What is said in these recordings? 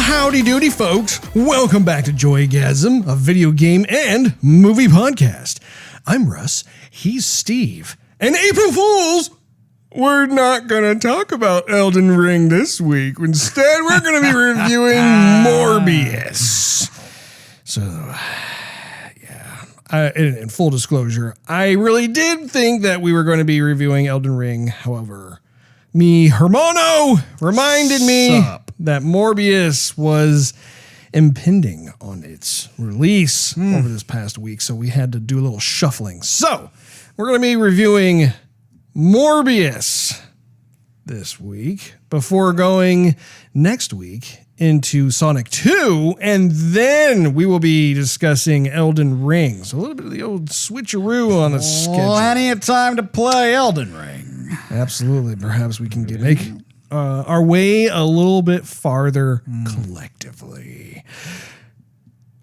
Howdy doody, folks. Welcome back to Joygasm, a video game and movie podcast. I'm Russ, he's Steve, and April Fools, we're not going to talk about Elden Ring this week. Instead, we're going to be reviewing Morbius. So, yeah, in full disclosure, I really did think that we were going to be reviewing Elden Ring. However, mi hermano reminded me that Morbius was impending on its release over this past week, so we had to do a little shuffling. So, we're going to be reviewing Morbius this week before going next week into Sonic 2, and then we will be discussing Elden Ring. So a little bit of the old switcheroo on the schedule. Plenty of time to play Elden Ring. Absolutely. Perhaps we can make our way a little bit farther collectively.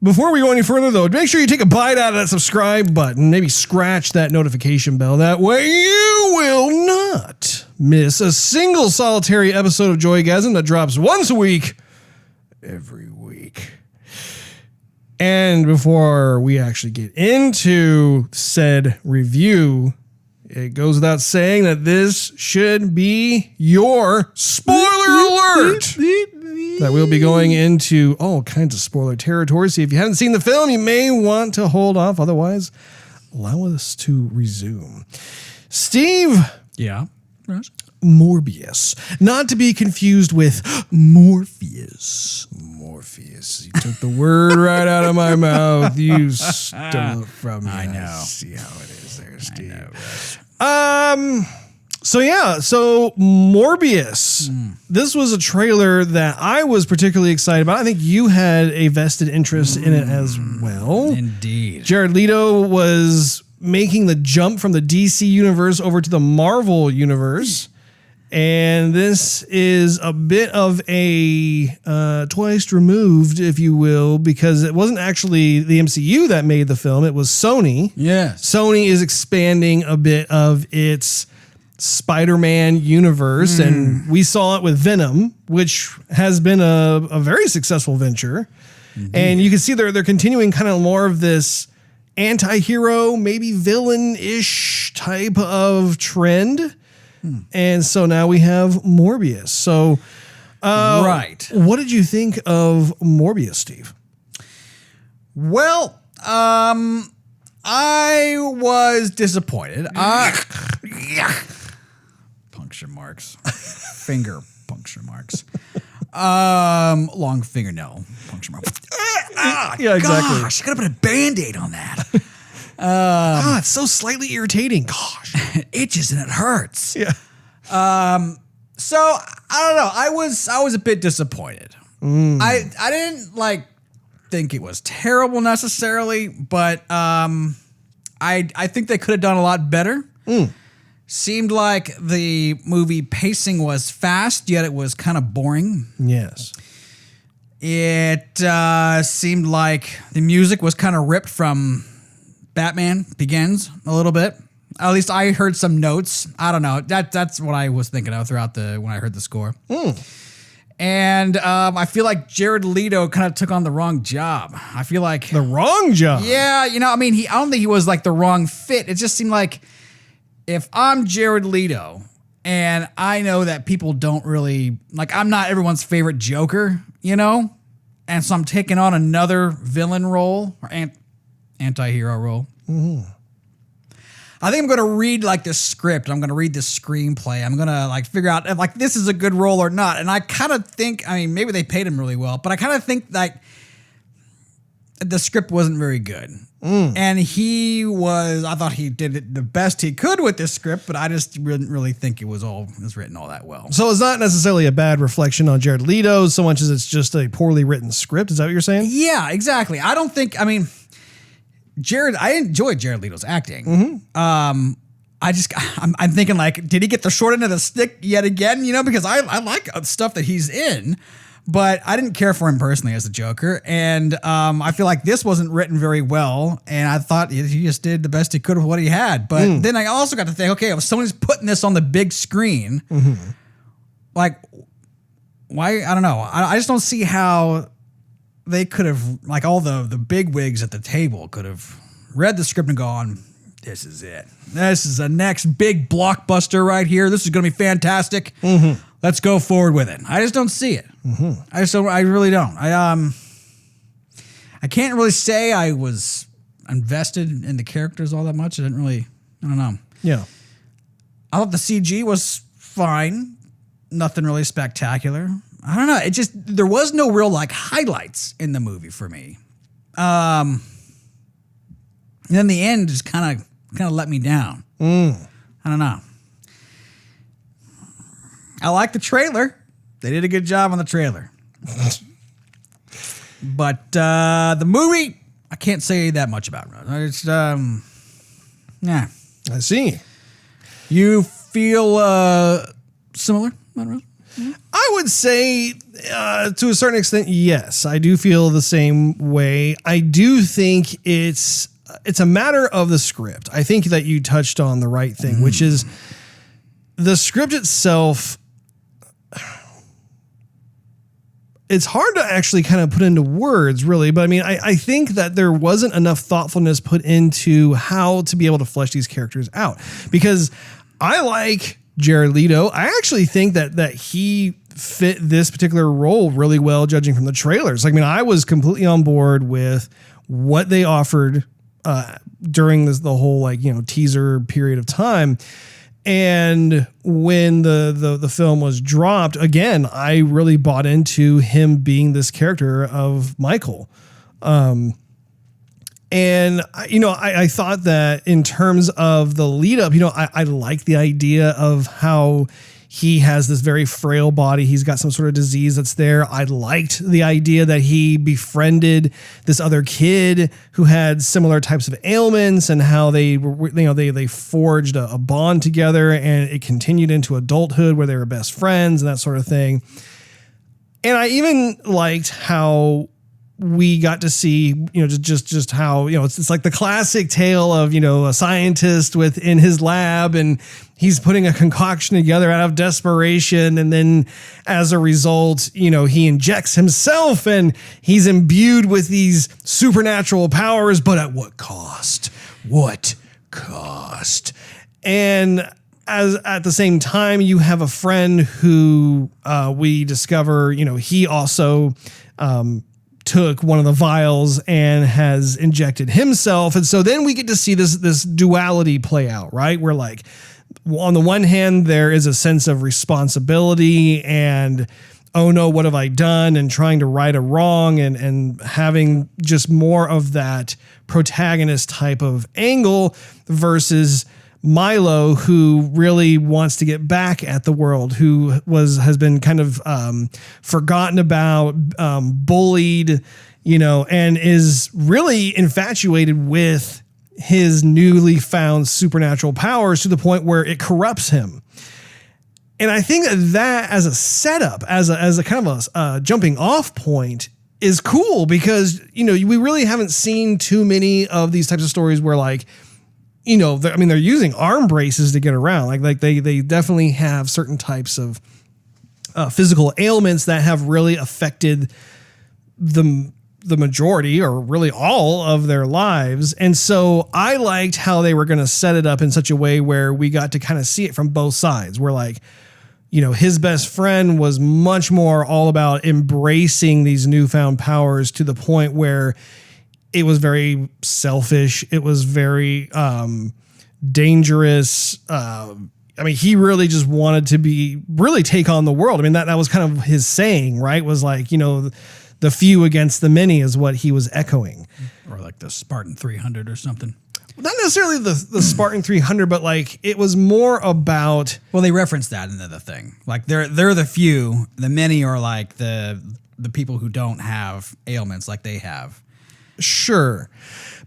Before we go any further, though, make sure you take a bite out of that subscribe button. Maybe scratch that notification bell. That way you will not miss a single solitary episode of Joygasm that drops once a week, every week. And before we actually get into said review, it goes without saying that this should be your spoiler alert. That we'll be going into all kinds of spoiler territory. So if you haven't seen the film, you may want to hold off. Otherwise, allow us to resume. Steve. Yeah. Morbius. Not to be confused with Morpheus. Morpheus. You took the word right out of my mouth. You stole it from me. I know. See how it is there, Steve. So Morbius. This was a trailer that I was particularly excited about. I think you had a vested interest in it as well. Indeed. Jared Leto was making the jump from the DC universe over to the Marvel universe. And this is a bit of a twice removed, if you will, because it wasn't actually the MCU that made the film. It was Sony. Yes. Sony is expanding a bit of its Spider-Man universe, and we saw it with Venom, which has been a very successful venture. Indeed. And you can see they're continuing kind of more of this anti-hero, maybe villain-ish type of trend. And so now we have Morbius. So, right. What did you think of Morbius, Steve? Well, I was disappointed. Puncture marks. Finger puncture marks. Long fingernail puncture mark. Yeah, exactly. Gosh, I gotta put a Band-Aid on that. It's so slightly irritating. Gosh. It itches and it hurts. Yeah. So I don't know. I was a bit disappointed. I didn't think it was terrible necessarily, but I think they could have done a lot better. Seemed like the movie pacing was fast, yet it was kind of boring. Yes. It seemed like the music was kind of ripped from Batman Begins a little bit. At least I heard some notes. I don't know. That's what I was thinking of throughout when I heard the score. And I feel like Jared Leto kind of took on the wrong job. I feel like the wrong job. Yeah, I don't think he was like the wrong fit. It just seemed like if I'm Jared Leto and I know that people don't really I'm not everyone's favorite Joker, and so I'm taking on another villain role or anti-hero role. I think I'm going to read the script. I'm going to read the screenplay. I'm going to figure out if this is a good role or not. And I kind of think, maybe they paid him really well, but I kind of think the script wasn't very good. And I thought he did it the best he could with this script, but I just didn't really think it was written all that well. So it's not necessarily a bad reflection on Jared Leto so much as it's just a poorly written script. Is that what you're saying? Yeah, exactly. I don't think, I enjoyed Jared Leto's acting. I'm thinking did he get the short end of the stick yet again? Because I like stuff that he's in, but I didn't care for him personally as the Joker. And I feel like this wasn't written very well. And I thought he just did the best he could with what he had. But then I also got to think, okay, if someone's putting this on the big screen, why? I don't know. I just don't see how they could have, like all the big wigs at the table could have read the script and gone, this is it. This is the next big blockbuster right here. This is going to be fantastic. Mm-hmm. Let's go forward with it. I just don't see it. Mm-hmm. I really don't. I can't really say I was invested in the characters all that much. I don't know. Yeah. I thought the CG was fine. Nothing really spectacular. I don't know. There was no real like highlights in the movie for me. And then the end just kind of let me down. I don't know. I like the trailer. They did a good job on the trailer. But the movie, I can't say that much about it. It's yeah. I see. You feel similar? I would say, to a certain extent, yes. I do feel the same way. I do think it's a matter of the script. I think that you touched on the right thing, which is the script itself. It's hard to actually kind of put into words, really. But I mean, I think that there wasn't enough thoughtfulness put into how to be able to flesh these characters out. Because I like Jared Leto. I actually think that he fit this particular role really well, judging from the trailers. Like, I mean, I was completely on board with what they offered during the whole, like, you know, teaser period of time. And when the film was dropped, again, I really bought into him being this character of Michael. And, you know, I thought that in terms of the lead up, you know, I like the idea of how he has this very frail body. He's got some sort of disease that's there. I liked the idea that he befriended this other kid who had similar types of ailments, and how they were, you know, they forged a bond together, and it continued into adulthood where they were best friends and that sort of thing. And I even liked how we got to see, you know, just how, you know, it's like the classic tale of, you know, a scientist in his lab, and he's putting a concoction together out of desperation. And then as a result, you know, he injects himself and he's imbued with these supernatural powers, but at what cost? What cost? And as at the same time, you have a friend who we discover, you know, he also, took one of the vials and has injected himself. And so then we get to see this duality play out, right? Where, like, on the one hand, there is a sense of responsibility and, oh no, what have I done? And trying to right a wrong, and having just more of that protagonist type of angle, versus Milo, who really wants to get back at the world, who has been kind of forgotten about, bullied, you know, and is really infatuated with his newly found supernatural powers to the point where it corrupts him. And I think that as a setup, as a kind of a jumping off point, is cool, because, you know, we really haven't seen too many of these types of stories where, like, you know, they're using arm braces to get around. Like they definitely have certain types of physical ailments that have really affected the majority, or really all, of their lives. And so I liked how they were going to set it up in such a way where we got to kind of see it from both sides. Where, like, you know, his best friend was much more all about embracing these newfound powers, to the point where it was very selfish. It was very dangerous. I mean, he really just wanted to really take on the world. I mean, that was kind of his saying, right? Was like, you know, the few against the many is what he was echoing. Or like the Spartan 300 or something. Not necessarily the Spartan 300, but, like, it was more about... Well, they referenced that in the thing. Like, they're the few. The many are like the people who don't have ailments like they have. Sure.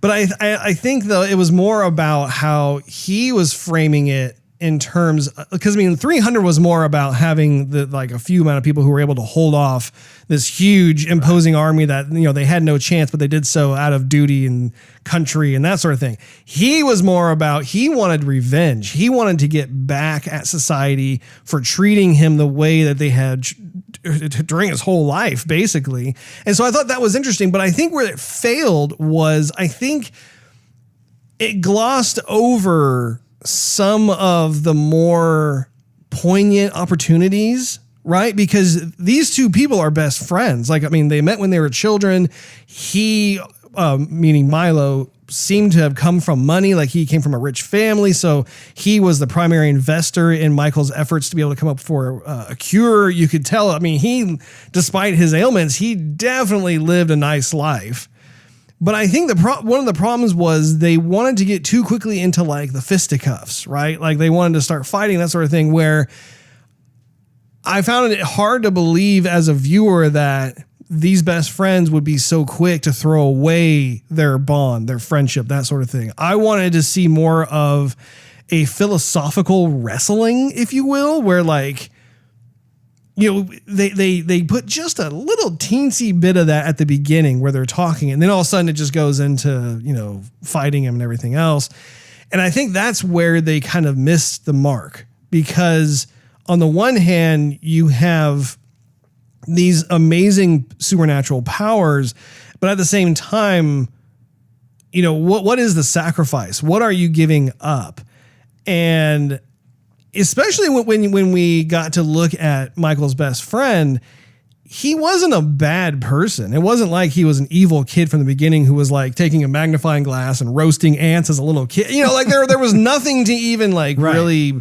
But I think, though, it was more about how he was framing it in terms, because, I mean, 300 was more about having a few amount of people who were able to hold off this huge imposing army that, you know, they had no chance, but they did so out of duty and country and that sort of thing. He was more about, he wanted revenge. He wanted to get back at society for treating him the way that they had during his whole life, basically. And so I thought that was interesting. But I think where it failed was, I think it glossed over some of the more poignant opportunities, right? Because these two people are best friends. Like, I mean, they met when they were children. He, meaning Milo, seemed to have come from money. Like, he came from a rich family. So he was the primary investor in Michael's efforts to be able to come up for a cure. You could tell, I mean, he, despite his ailments, he definitely lived a nice life. But I think one of the problems was they wanted to get too quickly into like the fisticuffs, right? Like they wanted to start fighting, that sort of thing, where I found it hard to believe as a viewer that these best friends would be so quick to throw away their bond, their friendship, that sort of thing. I wanted to see more of a philosophical wrestling, if you will, where like, you know, they put just a little teensy bit of that at the beginning where they're talking, and then all of a sudden it just goes into, you know, fighting him and everything else. And I think that's where they kind of missed the mark, because on the one hand, you have these amazing supernatural powers, but at the same time, you know, what is the sacrifice? What are you giving up? And especially when we got to look at Michael's best friend, he wasn't a bad person. It wasn't like he was an evil kid from the beginning who was like taking a magnifying glass and roasting ants as a little kid. You know, like there was nothing to even like really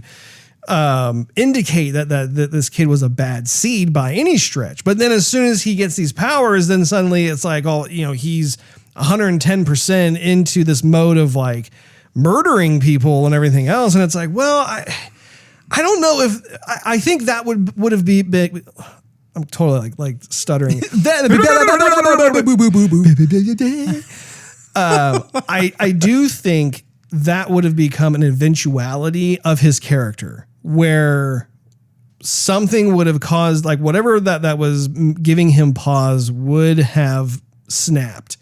indicate that this kid was a bad seed by any stretch. But then as soon as he gets these powers, then suddenly it's like, all, you know, he's 110% into this mode of like murdering people and everything else. And it's like, well, I don't know if I think that would have been. I'm totally like stuttering. I do think that would have become an eventuality of his character, where something would have caused, like whatever that was giving him pause would have snapped.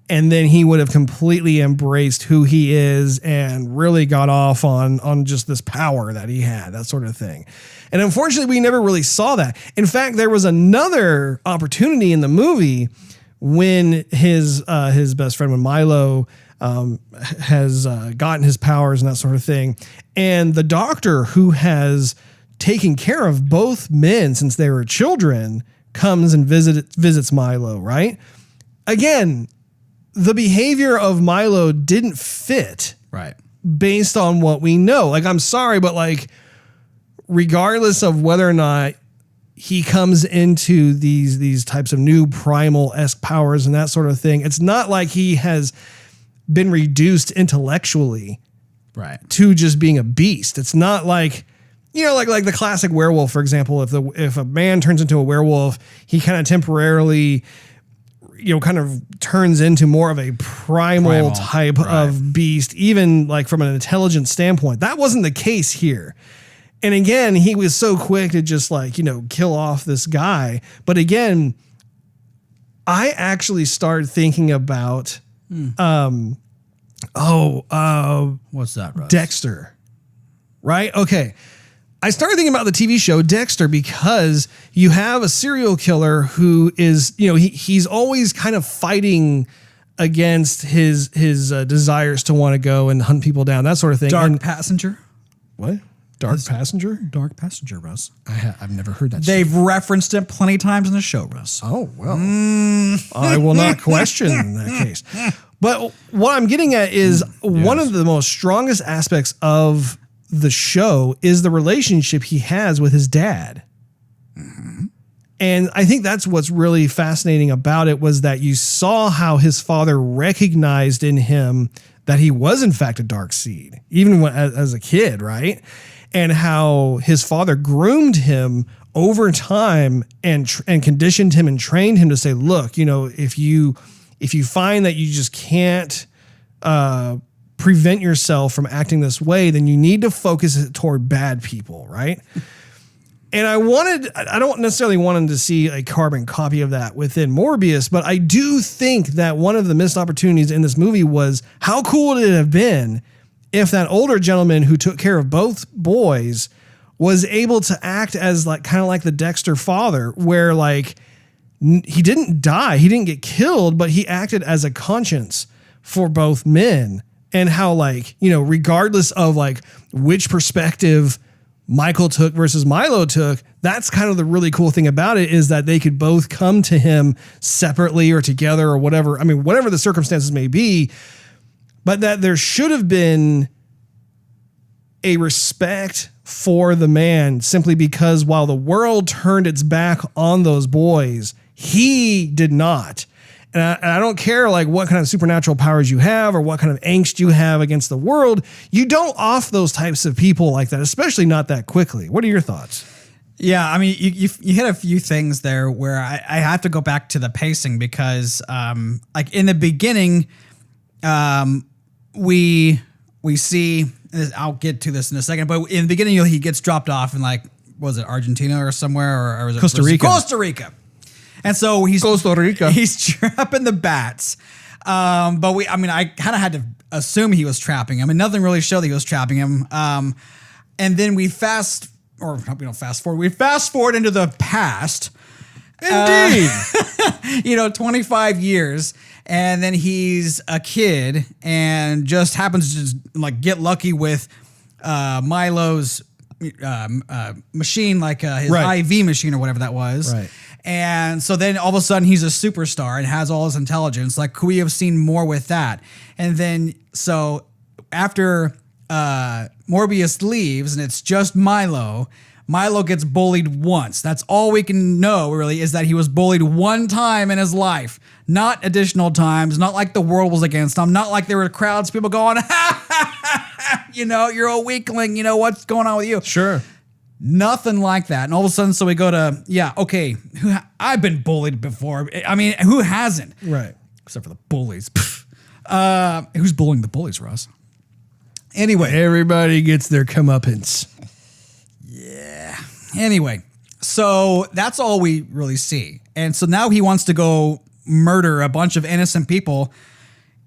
And then he would have completely embraced who he is and really got off on just this power that he had, that sort of thing. And unfortunately, we never really saw that. In fact, there was another opportunity in the movie when his best friend, when Milo has gotten his powers and that sort of thing. And the doctor who has taken care of both men since they were children comes and visits Milo, right? Again, the behavior of Milo didn't fit, right, based on what we know. Like, I'm sorry, but like, regardless of whether or not he comes into these types of new primal-esque powers and that sort of thing, it's not like he has been reduced intellectually, right, to just being a beast. It's not like, you know, like the classic werewolf, for example. If a man turns into a werewolf, he kind of temporarily, you know, kind of turns into more of a primal type of beast, even like from an intelligence standpoint. That wasn't the case here. And again, he was so quick to just like, you know, kill off this guy. But again, I actually started thinking about, what's that, Russ? Dexter, right? Okay. I started thinking about the TV show Dexter because you have a serial killer who is, you know, he's always kind of fighting against his desires to want to go and hunt people down, that sort of thing. Dark Passenger? What? Dark Passenger? Dark Passenger, Russ. I've never heard that. They've referenced it plenty of times in the show, Russ. Oh, well. I will not question in that case. But what I'm getting at is one of the most strongest aspects of the show is the relationship he has with his dad. Mm-hmm. And I think that's what's really fascinating about it, was that you saw how his father recognized in him that he was in fact a dark seed, even when, as a kid, right? And how his father groomed him over time and conditioned him and trained him to say, look, you know, if you find that you just can't prevent yourself from acting this way, then you need to focus it toward bad people, right? And I don't necessarily want him to see a carbon copy of that within Morbius, but I do think that one of the missed opportunities in this movie was, how cool would it have been if that older gentleman who took care of both boys was able to act as like kind of like the Dexter father, where like he didn't die, he didn't get killed, but he acted as a conscience for both men, and how like, you know, regardless of like which perspective Michael took versus Milo took, that's kind of the really cool thing about it, is that they could both come to him separately or together or whatever. I mean, whatever the circumstances may be, but that there should have been a respect for the man, simply because while the world turned its back on those boys, he did not. And I don't care like what kind of supernatural powers you have or what kind of angst you have against the world. You don't off those types of people like that, especially not that quickly. What are your thoughts? Yeah, I mean, you hit a few things there where I have to go back to the pacing, because like in the beginning, we see, I'll get to this in a second, but in the beginning he gets dropped off in like, was it Argentina or somewhere, or was it Costa Rica? Costa Rica. And so he's trapping the bats. But I kind of had to assume he was trapping him, and nothing really showed that he was trapping him. And then we fast forward into the past. Indeed. 25 years. And then he's a kid and just happens to just like get lucky with Milo's machine, like his IV machine or whatever that was. Right. And so then all of a sudden he's a superstar and has all his intelligence. Like, could we have seen more with that? And then so after Morbius leaves and it's just Milo gets bullied once. That's all we can know really, is that he was bullied one time in his life, not additional times, not like the world was against him, not like there were crowds, people going, you're a weakling, what's going on with you? Sure. Nothing like that. And all of a sudden, so we go to, I've been bullied before. I mean, who hasn't? Right. Except for the bullies. Who's bullying the bullies, Ross? Anyway. Everybody gets their comeuppance. Yeah. Anyway, so that's all we really see. And so now he wants to go murder a bunch of innocent people,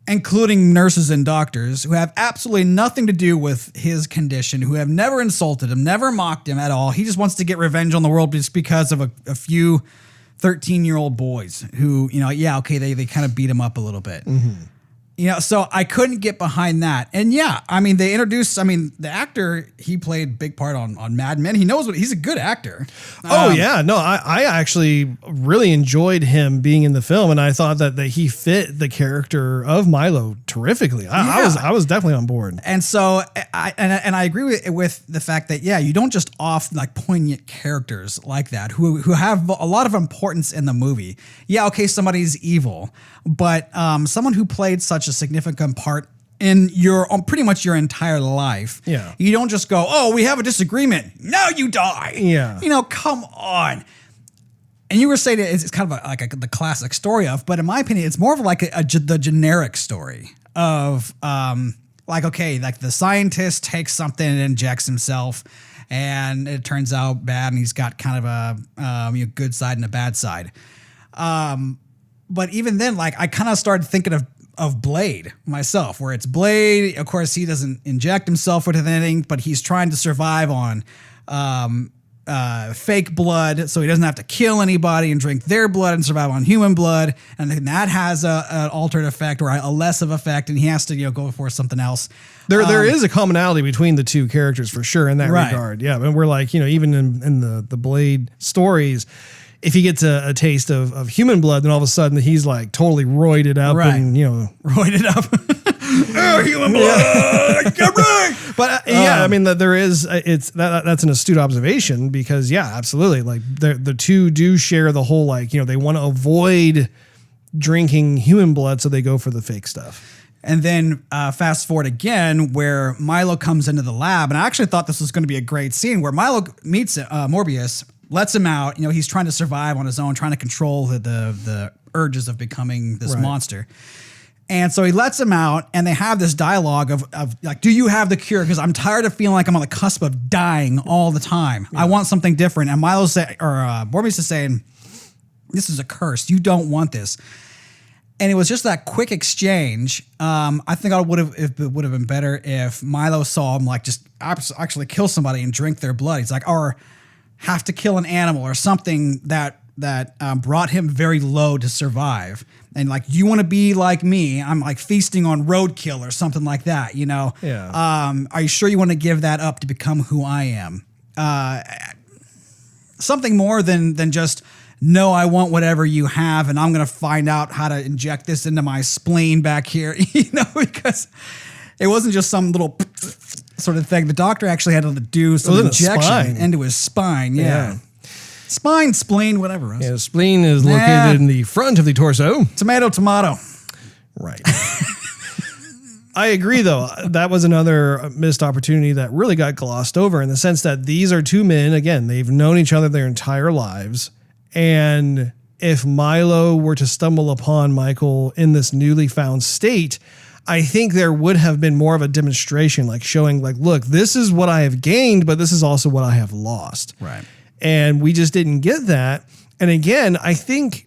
including nurses and doctors who have absolutely nothing to do with his condition, who have never insulted him, never mocked him at all. He just wants to get revenge on the world just because of a few 13-year-old boys who, they kind of beat him up a little bit. Mm-hmm. So I couldn't get behind that. And they introduced, the actor, he played a big part on Mad Men. He knows he's a good actor. I actually really enjoyed him being in the film, and I thought that he fit the character of Milo terrifically. I was definitely on board. And so I agree with the fact that, you don't just off like poignant characters like that who have a lot of importance in the movie. Somebody's evil, but someone who played such a significant part in pretty much your entire life. Yeah. You don't just go, oh, we have a disagreement, now you die. Yeah. Come on. And you were saying it's kind of the classic story of, but in my opinion, it's more of like the generic story of the scientist takes something and injects himself, and it turns out bad, and he's got kind of a good side and a bad side. But even then, I kind of started thinking of Blade myself, where it's Blade. Of course, he doesn't inject himself with anything, but he's trying to survive on fake blood, so he doesn't have to kill anybody and drink their blood and survive on human blood. And then that has an altered effect or a less of effect, and he has to go for something else. There is a commonality between the two characters for sure in that regard. Yeah, and we're even in the Blade stories, if he gets a taste of human blood, then all of a sudden he's like totally roided up and, roided up. Oh, human blood. Get right. But there is, that's an astute observation, because absolutely. Like the two do share the whole, they want to avoid drinking human blood, so they go for the fake stuff. And then fast forward again, where Milo comes into the lab, and I actually thought this was going to be a great scene where Milo meets Morbius, lets him out. He's trying to survive on his own, trying to control the urges of becoming this monster. And so he lets him out, and they have this dialogue of like, do you have the cure? Because I'm tired of feeling like I'm on the cusp of dying all the time. I want something different. And Morbius is saying, this is a curse. You don't want this. And it was just that quick exchange. I think it would have been better if Milo saw him like just actually kill somebody and drink their blood. He's like, or have to kill an animal or something that brought him very low to survive. And like, you want to be like me? I'm like feasting on roadkill or something like that. You know? Yeah. Are you sure you want to give that up to become who I am? Something more than just. No, I want whatever you have, and I'm going to find out how to inject this into my spleen back here, because it wasn't just some little sort of thing. The doctor actually had to do some injection into his spine. Yeah. Spine, spleen, whatever. Yeah, the spleen is located in the front of the torso. Tomato. Right. I agree, though. That was another missed opportunity that really got glossed over in the sense that these are two men, again, they've known each other their entire lives. And if Milo were to stumble upon Michael in this newly found state, I think there would have been more of a demonstration, like showing like, look, this is what I have gained, but this is also what I have lost. Right. And we just didn't get that. And again, I think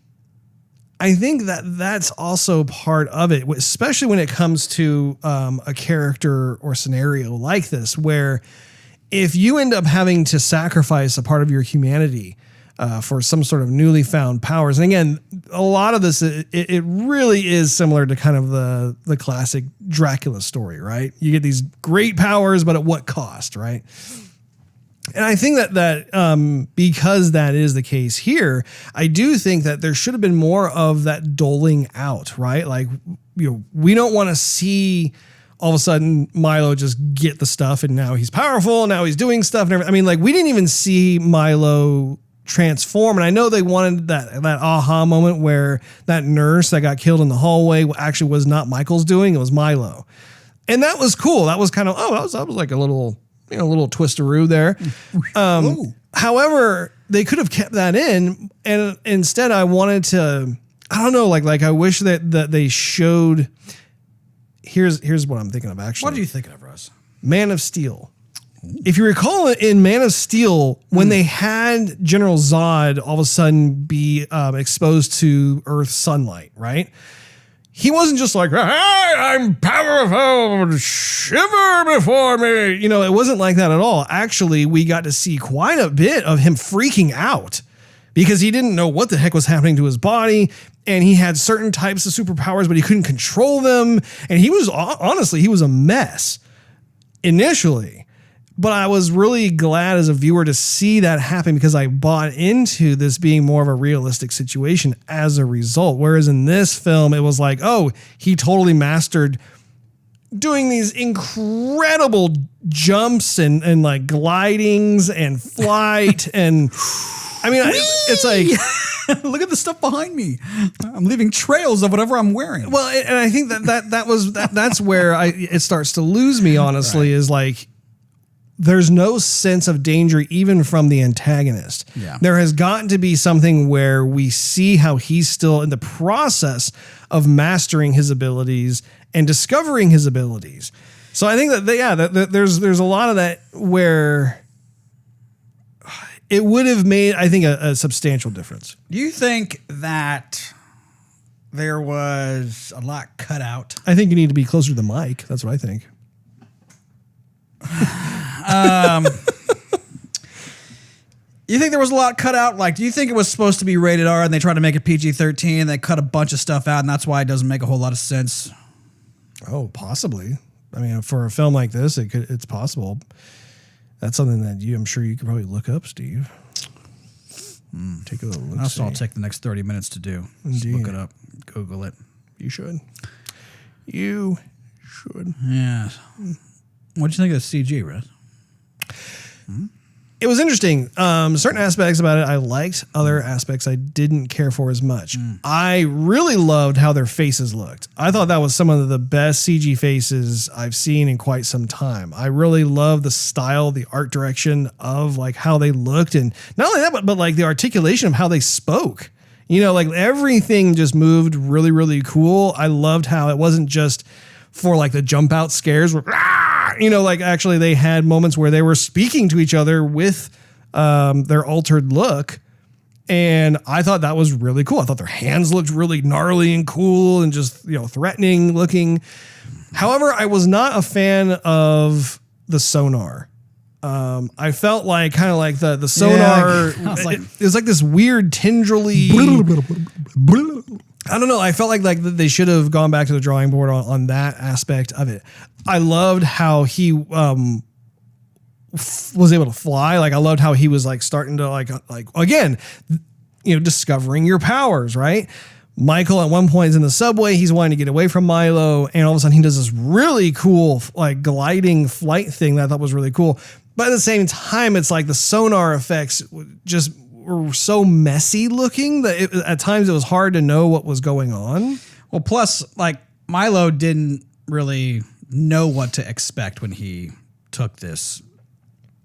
that that's also part of it, especially when it comes to a character or scenario like this, where if you end up having to sacrifice a part of your humanity for some sort of newly found powers. And again, a lot of this, it really is similar to kind of the classic Dracula story, right? You get these great powers, but at what cost, right? And I think that because that is the case here, I do think that there should have been more of that doling out, right? Like, we don't want to see all of a sudden Milo just get the stuff and now he's powerful, now he's doing stuff and everything. I mean, like, we didn't even see Milo transform. And I know they wanted that aha moment where that nurse that got killed in the hallway actually was not Michael's doing, it was Milo. And that was cool. That was kind of, that was like a little twisteroo there. However, they could have kept that in, and instead I wanted to, I don't know, like I wish that they showed, here's what I'm thinking of actually. What are you thinking of, Russ? Man of Steel. If you recall in Man of Steel, when they had General Zod all of a sudden be exposed to Earth's sunlight, right? He wasn't just like, hey, I'm powerful, shiver before me. It wasn't like that at all. Actually, we got to see quite a bit of him freaking out because he didn't know what the heck was happening to his body. And he had certain types of superpowers, but he couldn't control them. And he was, honestly, he was a mess initially. But I was really glad as a viewer to see that happen because I bought into this being more of a realistic situation as a result. Whereas in this film, it was like, oh, he totally mastered doing these incredible jumps and like glidings and flight. And I mean, it's like, look at the stuff behind me. I'm leaving trails of whatever I'm wearing. Well, and I think that's where it starts to lose me, honestly, is like, there's no sense of danger even from the antagonist. Yeah. There has gotten to be something where we see how he's still in the process of mastering his abilities and discovering his abilities. So I think that there's a lot of that where it would have made, I think, a substantial difference. Do you think that there was a lot cut out? I think you need to be closer to the mic. That's what I think. You think there was a lot cut out? Like, do you think it was supposed to be rated R and they tried to make it PG-13 and they cut a bunch of stuff out and that's why it doesn't make a whole lot of sense? Oh, possibly. I mean, for a film like this, it's possible. That's something that I'm sure you could probably look up, Steve. Take a look. That's what I'll take the next 30 minutes to do. Just look it up. Google it. You should. You should. Yeah. What'd you think of the CG, Russ? It was interesting. Certain aspects about it I liked. Other aspects I didn't care for as much. I really loved how their faces looked. I thought that was some of the best CG faces I've seen in quite some time. I really love the style, the art direction of like how they looked, and not only that, but like the articulation of how they spoke. Like everything just moved really, really cool. I loved how it wasn't just for like the jump out scares where, like actually they had moments where they were speaking to each other with their altered look. And I thought that was really cool. I thought their hands looked really gnarly and cool and just, threatening looking. However, I was not a fan of the sonar. I felt like kind of like the sonar. It was like this weird tendrily. I don't know. I felt like they should have gone back to the drawing board on that aspect of it. I loved how he was able to fly. Like I loved how he was like starting to like again, discovering your powers, right? Michael at one point is in the subway. He's wanting to get away from Milo, and all of a sudden he does this really cool like gliding flight thing that I thought was really cool. But at the same time, it's like the sonar effects just were so messy looking that at times it was hard to know what was going on. Well, plus like Milo didn't really know what to expect when he took this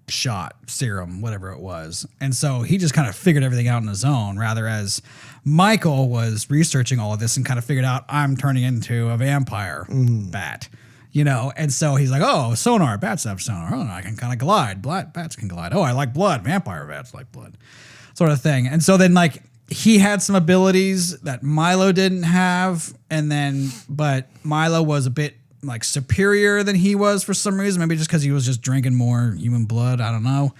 shot, serum, whatever it was. And so he just kind of figured everything out on his own, rather as Michael was researching all of this and kind of figured out I'm turning into a vampire bat, and so he's like, oh, sonar, bats have sonar. Oh, I can kind of glide. Bats can glide. Oh, I like blood. Vampire bats like blood, sort of thing. And so then like he had some abilities that Milo didn't have. But Milo was a bit like superior than he was for some reason, maybe just because he was just drinking more human blood. I don't know.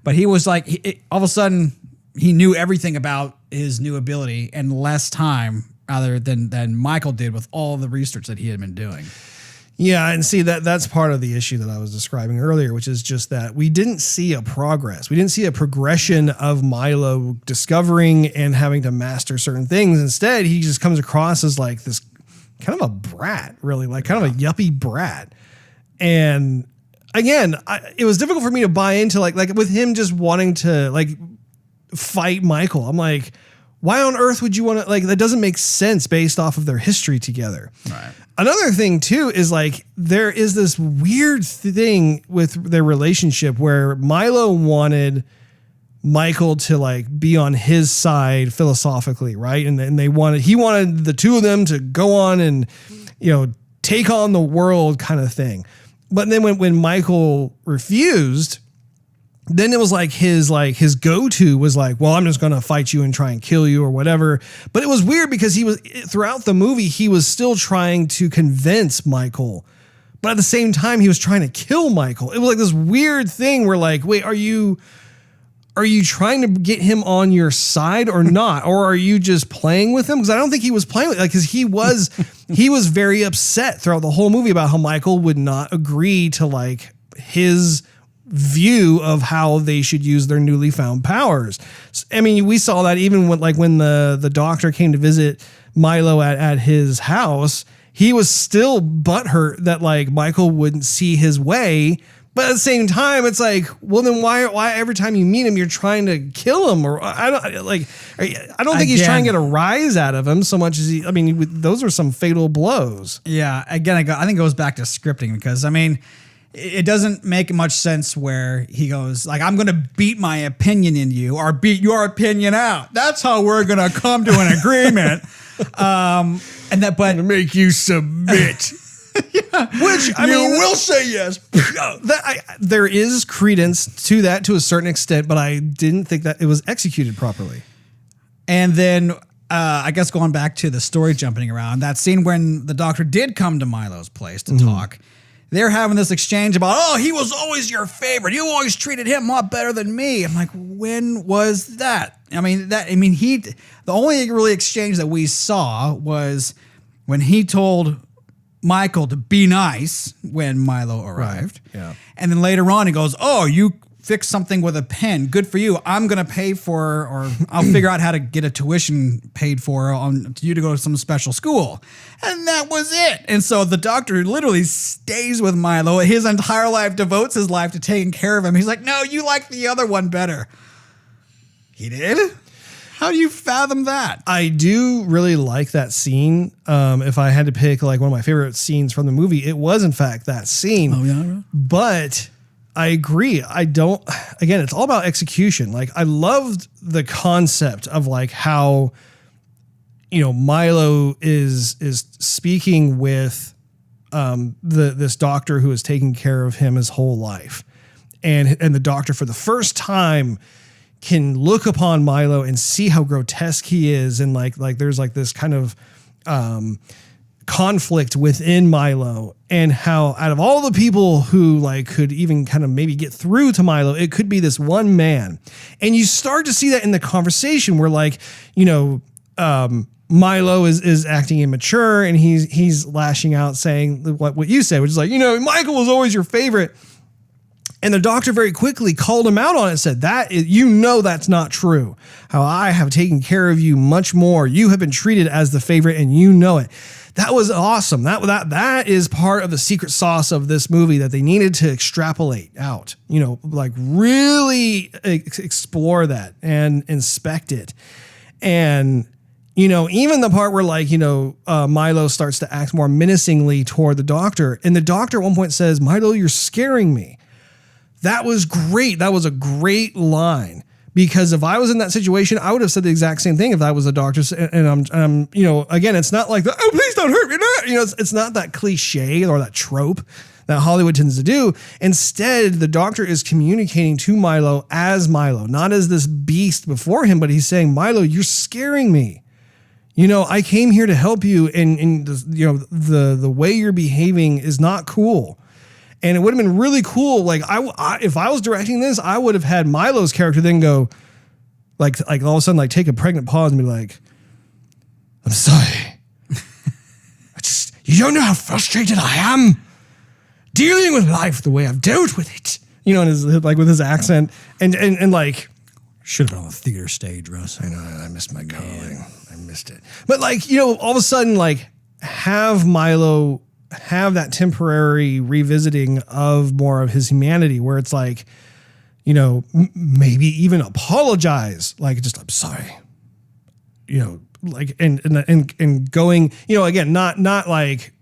But he was like, all of a sudden he knew everything about his new ability in less time rather than Michael did with all the research that he had been doing. Yeah, and see that's part of the issue that I was describing earlier, which is just that we didn't see a progress. We didn't see a progression of Milo discovering and having to master certain things. Instead, he just comes across as like this kind of a brat, really, like kind of a yuppie brat. And again, it was difficult for me to buy into like with him just wanting to like fight Michael. I'm like, why on earth would you want to, like, that doesn't make sense based off of their history together. Right. Another thing too is like there is this weird thing with their relationship where Milo wanted Michael to like be on his side philosophically, right? And he wanted the two of them to go on and take on the world kind of thing. But then when Michael refused, then it was like his go-to was like, well, I'm just going to fight you and try and kill you or whatever. But it was weird because he was throughout the movie, he was still trying to convince Michael, but at the same time he was trying to kill Michael. It was like this weird thing where like, wait, are you trying to get him on your side or not? Or are you just playing with him? Because I don't think he was playing with it. Because he was very upset throughout the whole movie about how Michael would not agree to like his view of how they should use their newly found powers. I mean, we saw that even when the doctor came to visit Milo at his house, he was still butthurt that like Michael wouldn't see his way. But at the same time, it's like, well, then why every time you meet him, you're trying to kill him? Or I don't think he's trying to get a rise out of him so much as those are some fatal blows. Yeah. Again, I think it goes back to scripting because it doesn't make much sense where he goes like, I'm going to beat my opinion in you or beat your opinion out. That's how we're going to come to an agreement. But make you submit. Yeah. Which will say yes. There is credence to that to a certain extent, but I didn't think that it was executed properly. And then I guess going back to the story jumping around, that scene when the doctor did come to Milo's place to talk, they're having this exchange about, oh, he was always your favorite. You always treated him a lot better than me. I'm like, when was that? The only really exchange that we saw was when he told Michael to be nice when Milo arrived. Right. Yeah. And then later on he goes, oh, you fixed something with a pen. Good for you. I'm going to pay for, or I'll figure out how to get a tuition paid for on you to go to some special school. And that was it. And so the doctor literally stays with Milo. His entire life, devotes his life to taking care of him. He's like, no, you like the other one better. He did? How do you fathom that? I do really like that scene. If I had to pick like one of my favorite scenes from the movie, it was in fact that scene. Oh, yeah. But I agree. Again, it's all about execution. Like I loved the concept of like how, Milo is speaking with this doctor who is taking care of him his whole life. And the doctor for the first time can look upon Milo and see how grotesque he is, and like there's like this kind of conflict within Milo, and how out of all the people who like could even kind of maybe get through to Milo, it could be this one man. And you start to see that in the conversation where like, Milo is acting immature, and he's lashing out saying what you said, which is like, Michael was always your favorite. And the doctor very quickly called him out on it and said, that's not true. How I have taken care of you much more. You have been treated as the favorite, and you know it. That was awesome. That is part of the secret sauce of this movie that they needed to extrapolate out, like really explore that and inspect it. And, even the part where like, Milo starts to act more menacingly toward the doctor, and the doctor at one point says, "Milo, you're scaring me." That was great. That was a great line. Because if I was in that situation, I would have said the exact same thing if I was a doctor. And I'm again, it's not like, oh, please don't hurt me. It's not that cliche or that trope that Hollywood tends to do. Instead, the doctor is communicating to Milo as Milo, not as this beast before him, but he's saying, Milo, you're scaring me. I came here to help you, and the way you're behaving is not cool. And it would have been really cool. Like if I was directing this, I would have had Milo's character then go like all of a sudden, like take a pregnant pause and be like, "I'm sorry. You don't know how frustrated I am dealing with life the way I've dealt with it." And with his accent and like, should have been on the theater stage, Russ. I know, I missed my calling. I missed it. But like, all of a sudden, like have Milo have that temporary revisiting of more of his humanity, where it's like, maybe even apologize, like just, "I'm sorry," like, and going, again, not like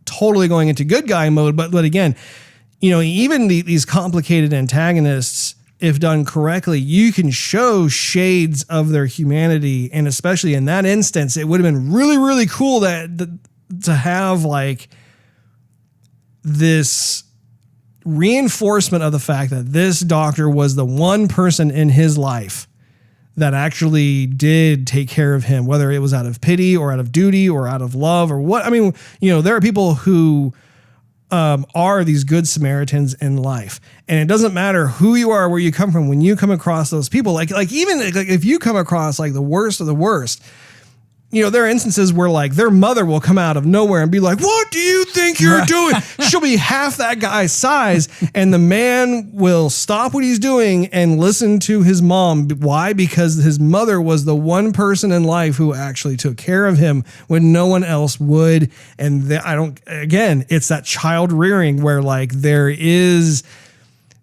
totally going into good guy mode, but again, even these complicated antagonists, if done correctly, you can show shades of their humanity. And especially in that instance, it would have been really, really cool to have like this reinforcement of the fact that this doctor was the one person in his life that actually did take care of him, whether it was out of pity or out of duty or out of love or what. I mean, there are people who are these good Samaritans in life, and it doesn't matter who you are, where you come from. When you come across those people, like even like if you come across like the worst of the worst, there are instances where like their mother will come out of nowhere and be like, "What do you think you're doing?" She'll be half that guy's size, and the man will stop what he's doing and listen to his mom. Why? Because his mother was the one person in life who actually took care of him when no one else would. And it's that child rearing where like there is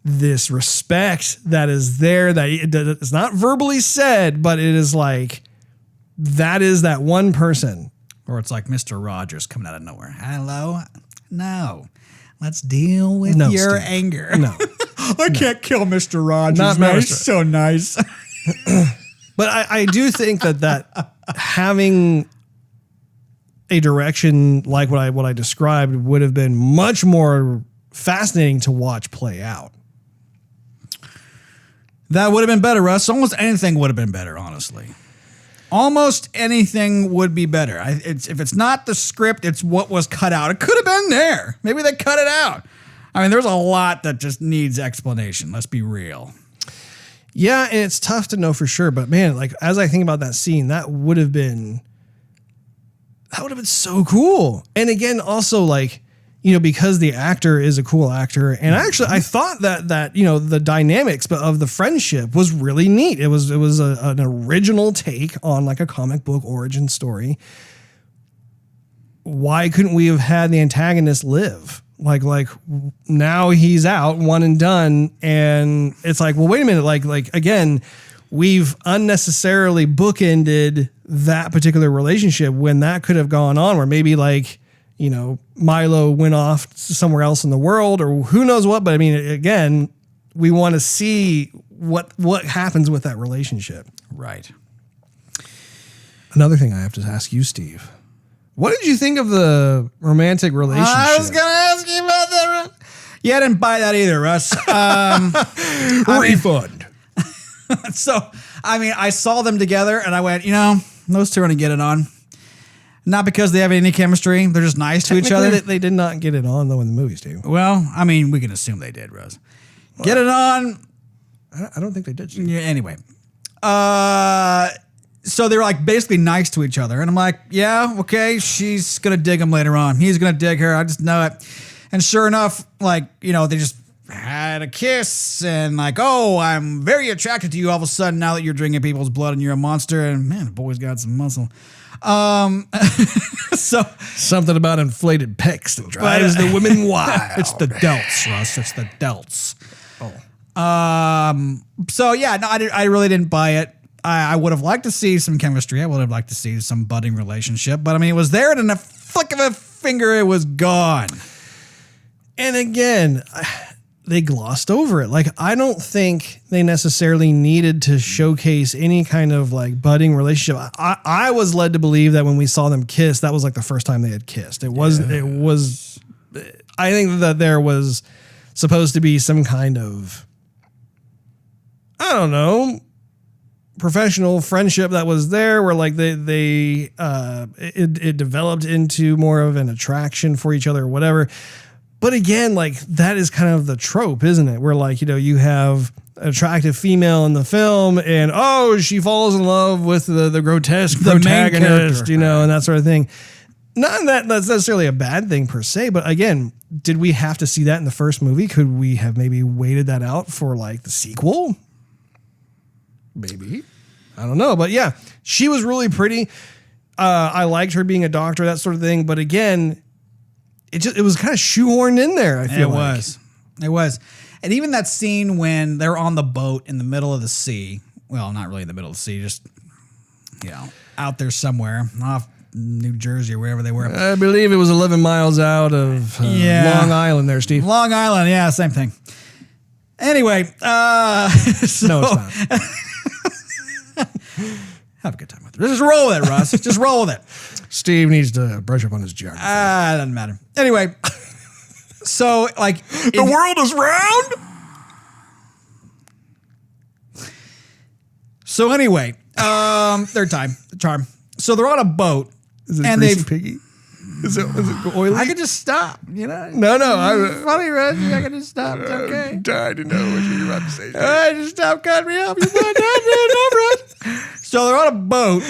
this respect that is there, that it's not verbally said, but it is like, that is that one person. Or it's like Mr. Rogers coming out of nowhere. "Hello? No. Let's deal with your Steve. anger." No. I can't kill Mr. Rogers. Not man. Mr. He's so nice. But I do think that having a direction like what I described would have been much more fascinating to watch play out. That would have been better, Russ. Almost anything would have been better, honestly. Almost anything would be better. If it's not the script, it's what was cut out. It could have been there. Maybe they cut it out. I mean, there's a lot that just needs explanation. Let's be real. Yeah, and it's tough to know for sure. But man, like as I think about that scene, that would have been so cool. And again, also like, because the actor is a cool actor, and actually I thought that the dynamics of the friendship was really neat. It was an original take on like a comic book origin story. Why couldn't we have had the antagonist live? Like now he's out, one and done, and it's like, well, wait a minute, like again, we've unnecessarily bookended that particular relationship when that could have gone on, where maybe like, Milo went off somewhere else in the world or who knows what. But I mean, again, we want to see what happens with that relationship. Right. Another thing I have to ask you, Steve, what did you think of the romantic relationship? I was going to ask you about that. Yeah, I didn't buy that either, Russ. Refund. So, I mean, I saw them together and I went, those two are going to get it on. Not because they have any chemistry. They're just nice to each other. They did not get it on, though, in the movies, Steve. Well, I mean, we can assume they did, Rose. Get it on. I don't think they did. Yeah, anyway. So they're like basically nice to each other. And I'm like, yeah, okay, she's going to dig him later on. He's going to dig her. I just know it. And sure enough, like, they just had a kiss and like, oh, I'm very attracted to you all of a sudden now that you're drinking people's blood and you're a monster. And man, the boy's got some muscle. So something about inflated pecs that drives the women wild. It's the delts, Russ. It's the delts. Oh. So yeah, no, I really didn't buy it. I would have liked to see some chemistry. I would have liked to see some budding relationship, but I mean, it was there, and in a flick of a finger, it was gone. And again, they glossed over it. Like, I don't think they necessarily needed to showcase any kind of like budding relationship. I was led to believe that when we saw them kiss, that was like the first time they had kissed. It was, I think that there was supposed to be some kind of, I don't know, professional friendship that was there where like it developed into more of an attraction for each other or whatever. But again, like that is kind of the trope, isn't it? Where like, you have an attractive female in the film and, she falls in love with the grotesque protagonist, and that sort of thing. Not that that's necessarily a bad thing per se, but again, did we have to see that in the first movie? Could we have maybe waited that out for like the sequel? Maybe. I don't know. But yeah, she was really pretty. I liked her being a doctor, that sort of thing. But again, it was kind of shoehorned in there, I feel like. It was. And even that scene when they're on the boat in the middle of the sea. Well, not really in the middle of the sea, just, out there somewhere off New Jersey or wherever they were. I believe it was 11 miles out of Long Island there, Steve. Long Island, yeah, same thing. Anyway, no, it's not. Have a good time with it. Just roll with it, Russ. Just roll with it. Steve needs to brush up on his geography. It doesn't matter. Anyway, so like the world is round. So anyway, third time, the charm. So they're on a boat. Is it Greasy Piggy? Is it oily? I could just stop, No. Funny, Russ. I could just stop. It's okay. I'm dying to know what you're about to say. Just stop cutting me off. You're no, So they're on a boat,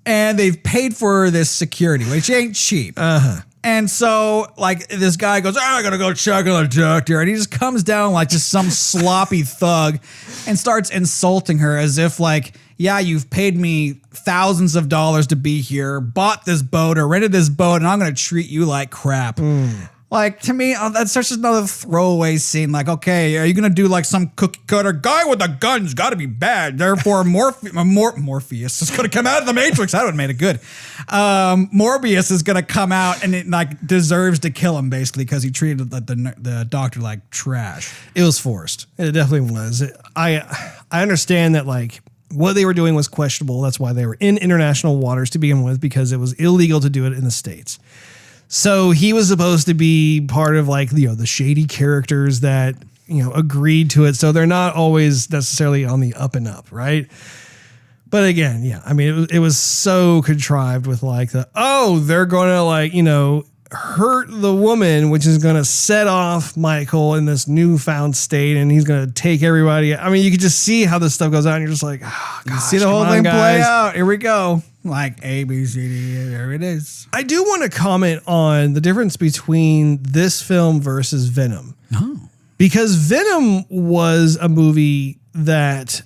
and they've paid for this security, which ain't cheap. And so, like, this guy goes, I gotta go check on the doctor. And he just comes down like just some sloppy thug and starts insulting her as if, like, yeah, you've paid me thousands of dollars to be here, bought this boat or rented this boat, and I'm gonna treat you like crap. Like, to me, that's just another throwaway scene. Like, okay, are you going to do like some cookie cutter guy with a gun's got to be bad. Therefore, Morpheus is going to come out of the Matrix. That would have made it good. Morbius is going to come out and it like deserves to kill him basically because he treated the doctor like trash. It was forced. It definitely was. I understand that like what they were doing was questionable. That's why they were in international waters to begin with, because it was illegal to do it in the States. So he was supposed to be part of like, the shady characters that, agreed to it. So they're not always necessarily on the up and up. Right. But again, yeah, I mean, it was so contrived with like they're going to like, hurt the woman, which is going to set off Michael in this newfound state. And he's going to take everybody. I mean, you could just see how this stuff goes out and you're just like, see the whole thing play out. Here we go. Like A, B, C, D, there it is. I do want to comment on the difference between this film versus Venom. Oh. Because Venom was a movie that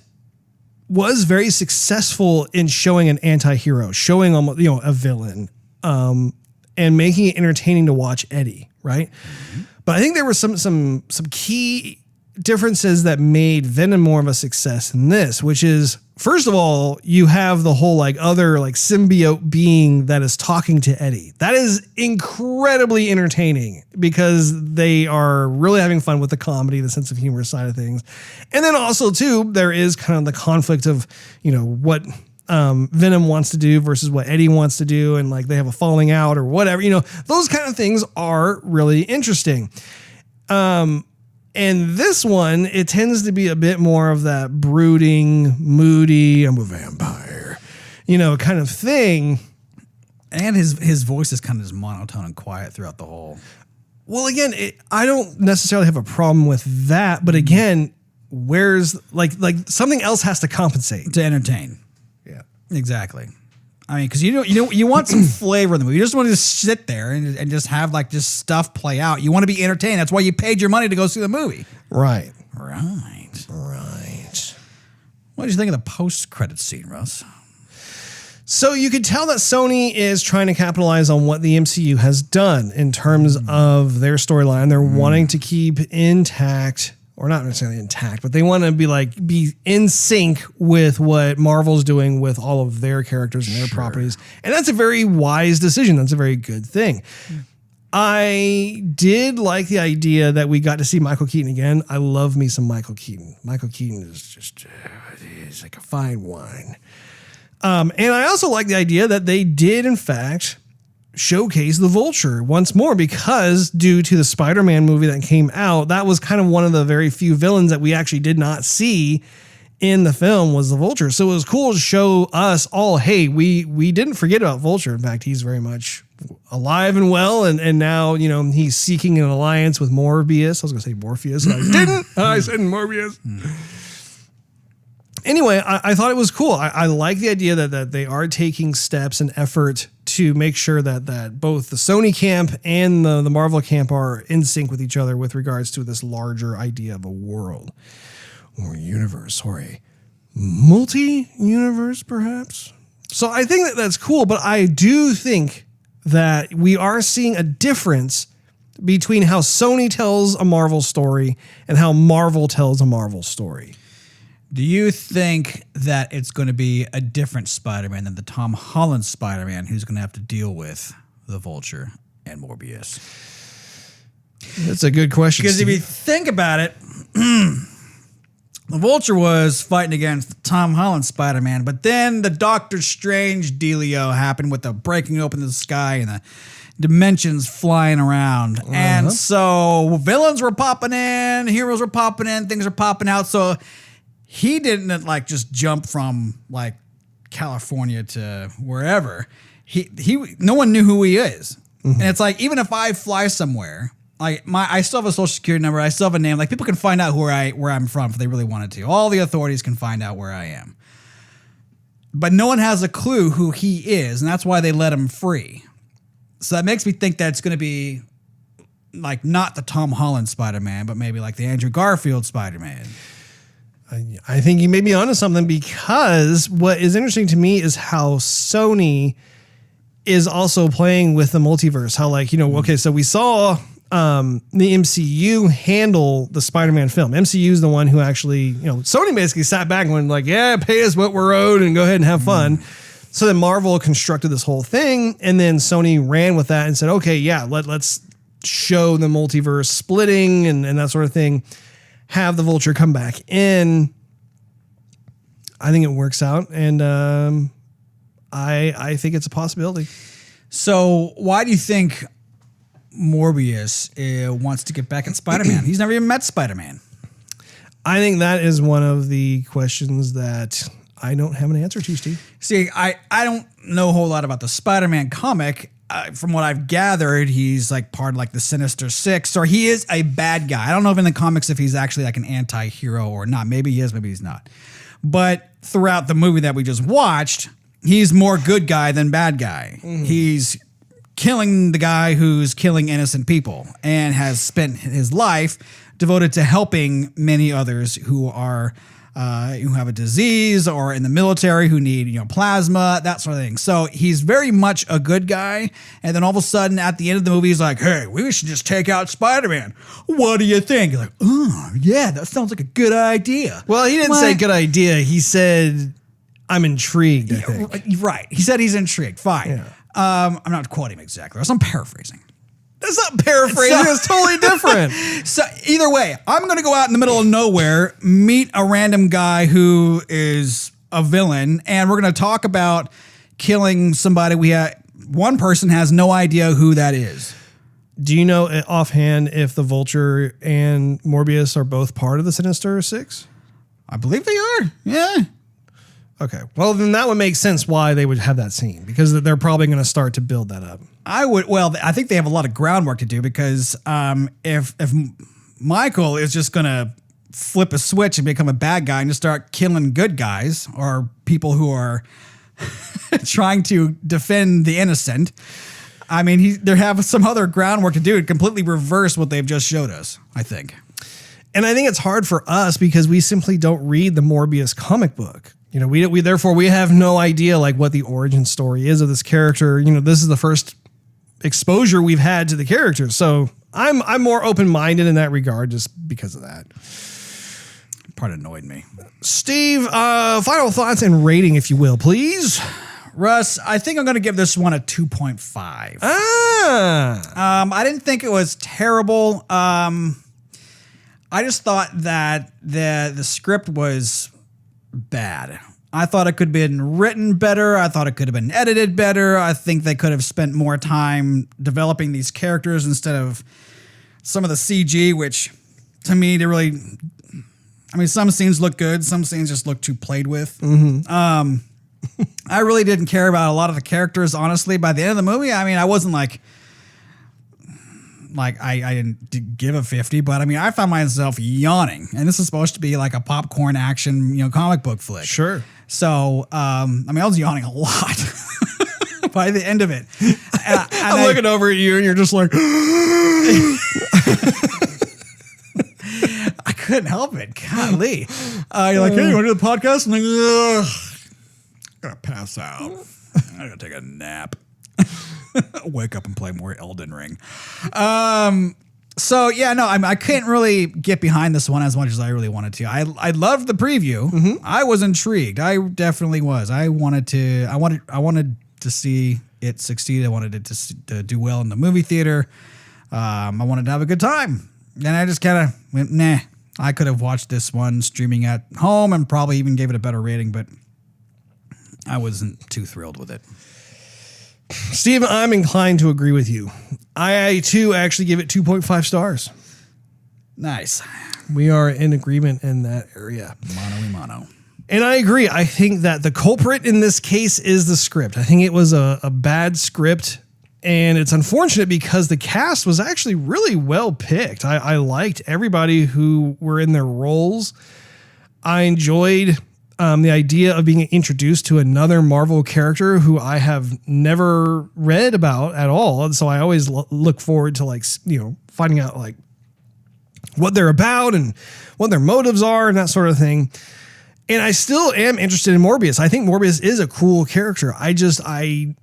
was very successful in showing an anti-hero, showing a villain, and making it entertaining to watch Eddie, right? Mm-hmm. But I think there were some key differences that made Venom more of a success than this, which is, first of all, you have the whole like other like symbiote being that is talking to Eddie. That is incredibly entertaining because they are really having fun with the comedy, the sense of humor side of things. And then also too, there is kind of the conflict of, what Venom wants to do versus what Eddie wants to do. And like they have a falling out or whatever, those kind of things are really interesting. And this one, it tends to be a bit more of that brooding, moody, I'm a vampire, kind of thing. And his voice is kind of just monotone and quiet throughout the whole. Well, again, I don't necessarily have a problem with that, but again, where's like something else has to compensate To entertain. Yeah, Exactly. I mean, because you want some flavor in the movie. You just want to just sit there and just have like just stuff play out. You want to be entertained. That's why you paid your money to go see the movie. Right. What did you think of the post-credit scene, Russ? So you could tell that Sony is trying to capitalize on what the MCU has done in terms of their storyline. They're wanting to keep intact, or not necessarily intact, but they want to be in sync with what Marvel's doing with all of their characters and their properties. And that's a very wise decision. That's a very good thing. I did like the idea that we got to see Michael Keaton again. I love me some Michael Keaton. Michael Keaton is just, he's like a fine wine. And I also like the idea that they did, in fact, showcase the Vulture once more, because due to the Spider-Man movie that came out, that was kind of one of the very few villains that we actually did not see in the film was the Vulture. So it was cool to show us all, hey, we didn't forget about Vulture. In fact, he's very much alive and well, and now, he's seeking an alliance with Morbius. I was going to say Morpheus, and I didn't. I said Morbius. Anyway, I thought it was cool. I like the idea that they are taking steps and effort to make sure that both the Sony camp and the Marvel camp are in sync with each other with regards to this larger idea of a world or universe or a multi-universe, perhaps. So I think that's cool, but I do think that we are seeing a difference between how Sony tells a Marvel story and how Marvel tells a Marvel story. Do you think that it's going to be a different Spider-Man than the Tom Holland Spider-Man who's going to have to deal with the Vulture and Morbius? That's a good question. Because if you think about it, the Vulture was fighting against the Tom Holland Spider-Man, but then the Doctor Strange dealio happened with the breaking open the sky and the dimensions flying around. And so villains were popping in, heroes were popping in, things are popping out. So he didn't just jump from California to wherever. No one knew who he is. And it's like, even if I fly somewhere, I still have a social security number, I still have a name. People can find out where I'm from if they really wanted to. All the authorities can find out where I am. But no one has a clue who he is, and that's why they let him free. So that makes me think that it's going to be not the Tom Holland Spider-Man, but maybe the Andrew Garfield Spider-Man. I think you may be onto something, because what is interesting to me is how Sony is also playing with the multiverse. How okay, so we saw the MCU handle the Spider-Man film. MCU is the one who actually, Sony basically sat back and went yeah, pay us what we're owed and go ahead and have fun. So then Marvel constructed this whole thing, and then Sony ran with that and said, okay, yeah, let's show the multiverse splitting and that sort of thing. Have the Vulture come back in. I think it works out, and I think it's a possibility. So why do you think Morbius wants to get back at Spider-Man? He's never even met Spider-Man. I think that is one of the questions that I don't have an answer to, Steve. See, I don't know a whole lot about the Spider-Man comic. From what I've gathered, he's part of the Sinister Six, or he is a bad guy. I don't know if in the comics if he's actually an anti-hero or not. Maybe he is, maybe he's not. But throughout the movie that we just watched, he's more good guy than bad guy. He's killing the guy who's killing innocent people and has spent his life devoted to helping many others who are who have a disease or in the military who need, plasma, that sort of thing. So he's very much a good guy. And then all of a sudden at the end of the movie, he's like, hey, we should just take out Spider-Man. What do you think? You're like, oh, yeah, that sounds like a good idea. Well, he didn't say good idea. He said, I'm intrigued, I think. Right. He said he's intrigued. Fine. Yeah. I'm not quoting him exactly. I'm paraphrasing. That's not paraphrasing. It's totally different. So either way, I'm going to go out in the middle of nowhere, meet a random guy who is a villain, and we're going to talk about killing somebody. One person has no idea who that is. Do you know offhand if the Vulture and Morbius are both part of the Sinister Six? I believe they are. Yeah. Okay. Well, then that would make sense why they would have that scene, because they're probably going to start to build that up. I think they have a lot of groundwork to do, because if Michael is just going to flip a switch and become a bad guy and just start killing good guys or people who are trying to defend the innocent, I mean, they have some other groundwork to do to completely reverse what they've just showed us, I think. And I think it's hard for us because we simply don't read the Morbius comic book. You know, we therefore we have no idea like what the origin story is of this character. You know, this is the first exposure we've had to the character. So I'm more open-minded in that regard just because of that. Part annoyed me. Steve, final thoughts and rating, if you will, please. Russ, I think I'm going to give this one a 2.5. I didn't think it was terrible. I just thought that the script was bad. I thought it could have been written better. I thought it could have been edited better. I think they could have spent more time developing these characters instead of some of the CG, which to me, some scenes look good. Some scenes just look too played with. Mm-hmm. I really didn't care about a lot of the characters, honestly. By the end of the movie, I mean, I wasn't like I didn't give a 50, but I mean, I found myself yawning, and this is supposed to be like a popcorn action, comic book flick. Sure. So, I was yawning a lot by the end of it. And I'm looking over at you, and you're just like, I couldn't help it. Golly. You're like, hey, you want to do the podcast? I'm like, I'm going to pass out. I'm going to take a nap. Wake up and play more Elden Ring. So yeah, no, I couldn't really get behind this one as much as I really wanted to. I loved the preview. Mm-hmm. I was intrigued. I definitely was. I wanted to see it succeed. I wanted it to do well in the movie theater. I wanted to have a good time. And I just kind of went, nah. I could have watched this one streaming at home and probably even gave it a better rating, but I wasn't too thrilled with it. Steve, I'm inclined to agree with you. I too actually give it 2.5 stars. Nice. We are in agreement in that area. Mano. And I agree. I think that the culprit in this case is the script. I think it was a bad script, and it's unfortunate because the cast was actually really well picked. I liked everybody who were in their roles. I enjoyed the idea of being introduced to another Marvel character who I have never read about at all. And so I always look forward to finding out what they're about and what their motives are and that sort of thing. And I still am interested in Morbius. I think Morbius is a cool character. I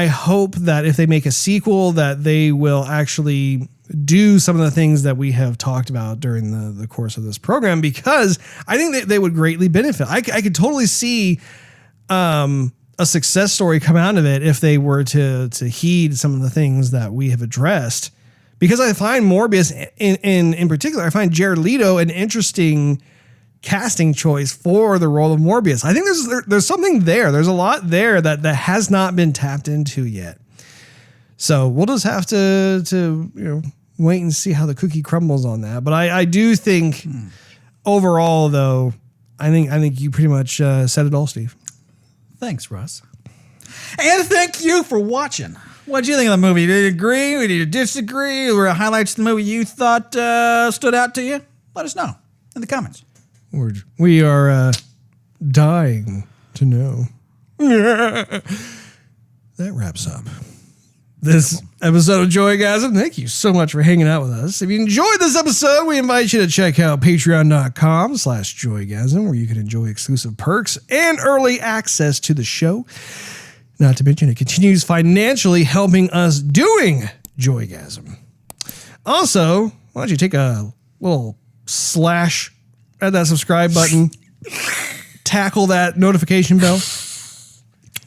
hope that if they make a sequel that they will actually do some of the things that we have talked about during the course of this program, because I think that they would greatly benefit. I could totally see a success story come out of it if they were to heed some of the things that we have addressed, because I find Morbius in particular, I find Jared Leto an interesting casting choice for the role of Morbius. I think there's something there. There's a lot there that has not been tapped into yet. So we'll just have to wait and see how the cookie crumbles on that. But I do think overall, though, I think you pretty much said it all, Steve. Thanks, Russ. And thank you for watching. What did you think of the movie? Did you agree? Did you disagree? Were there highlights of the movie you thought stood out to you? Let us know in the comments. We are dying to know. That wraps up this episode of Joygasm. Thank you so much for hanging out with us. If you enjoyed this episode, we invite you to check out patreon.com/Joygasm, where you can enjoy exclusive perks and early access to the show. Not to mention, it continues financially helping us doing Joygasm. Also, why don't you take a little slash at that subscribe button, tackle that notification bell.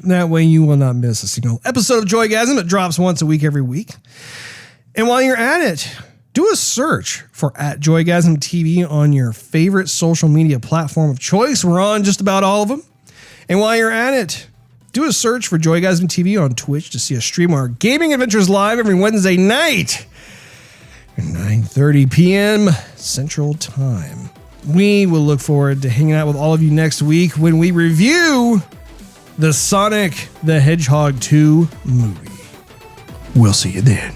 That way you will not miss a single episode of Joygasm. It drops once a week every week. And while you're at it, do a search for @Joygasm TV on your favorite social media platform of choice. We're on just about all of them. And while you're at it, do a search for Joygasm TV on Twitch to see us stream our gaming adventures live every Wednesday night. 9:30 p.m. Central Time. We will look forward to hanging out with all of you next week when we review the Sonic the Hedgehog 2 movie. We'll see you then.